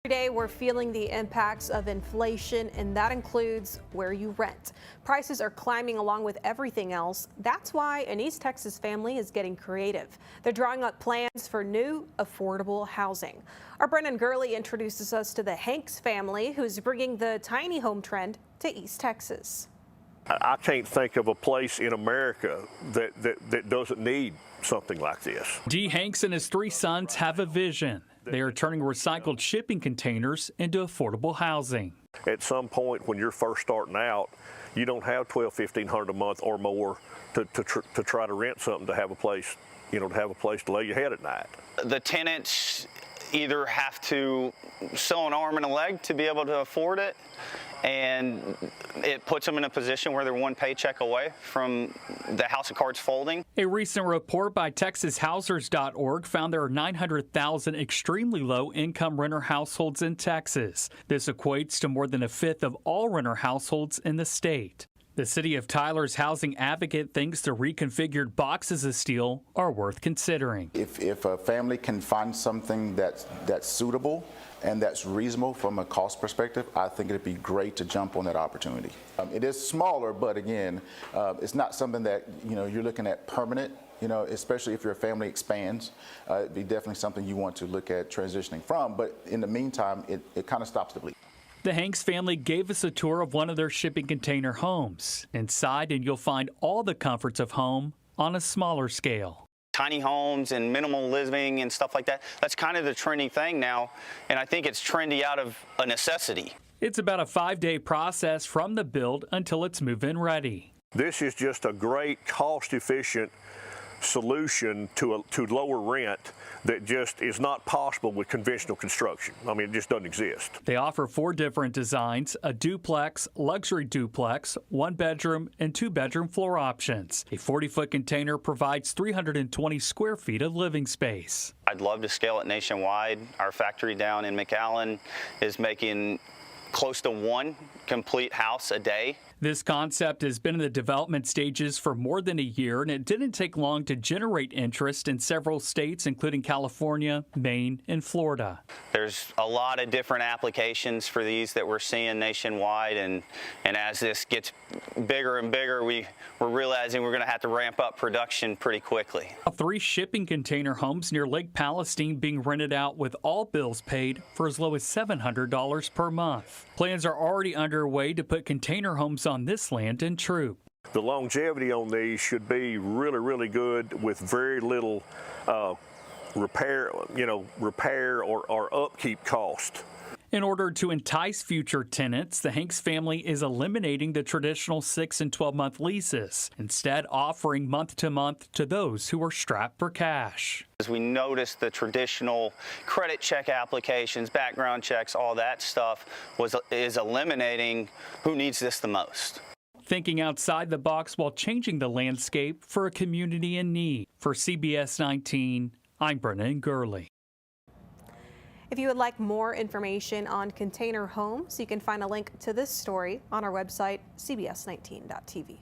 Today, we're feeling the impacts of inflation, and that includes where you rent. Prices are climbing along with everything else. That's why an East Texas family is getting creative. They're drawing up plans for new, affordable housing. Our Brennan Gurley introduces us to the Hanks family, who's bringing the tiny home trend to East Texas. I can't think of a place in America that doesn't need something like this. D. Hanks and his three sons have a vision. They are turning recycled shipping containers into affordable housing. At some point when you're first starting out, you don't have $1,200-1,500 a month or more to try to rent something to have a place, to have a place to lay your head at night. The tenants either have to sew an arm and a leg to be able to afford it, and it puts them in a position where they're one paycheck away from the house of cards folding. A recent report by TexasHousers.org found there are 900,000 extremely low-income renter households in Texas. This equates to more than a fifth of all renter households in the state. The City of Tyler's housing advocate thinks the reconfigured boxes of steel are worth considering. If a family can find something that's suitable and that's reasonable from a cost perspective, I think it'd be great to jump on that opportunity. It is smaller, but again, it's not something that you're looking at permanent. Especially if your family expands, it'd be definitely something you want to look at transitioning from. But in the meantime, it kind of stops the bleed. The Hanks family gave us a tour of one of their shipping container homes. Inside, and you'll find all the comforts of home on a smaller scale. Tiny homes and minimal living and stuff like that, that's kind of the trendy thing now, and I think it's trendy out of a necessity. It's about a 5-day process from the build until it's move-in ready. This is just a great cost-efficient solution to lower rent that just is not possible with conventional construction. I mean, it just doesn't exist. They offer 4 different designs: a duplex, luxury duplex, 1-bedroom, and 2-bedroom floor options. A 40-foot container provides 320 square feet of living space. I'd love to scale it nationwide. Our factory down in McAllen is making close to 1 complete house a day. This concept has been in the development stages for more than a year, and it didn't take long to generate interest in several states, including California, Maine, and Florida. There's a lot of different applications for these that we're seeing nationwide, and as this gets bigger and bigger, we're realizing we're going to have to ramp up production pretty quickly. 3 shipping container homes near Lake Palestine being rented out with all bills paid for as low as $700 per month. Plans are already underway to put container homes on this land in Troop. The longevity on these should be really, really good with very little repair or upkeep cost. In order to entice future tenants, the Hanks family is eliminating the traditional 6- and 12-month leases, instead offering month-to-month to those who are strapped for cash. As we noticed, the traditional credit check applications, background checks, all that stuff is eliminating who needs this the most. Thinking outside the box while changing the landscape for a community in need. For CBS 19, I'm Brennan Gurley. If you would like more information on container homes, you can find a link to this story on our website, cbs19.tv.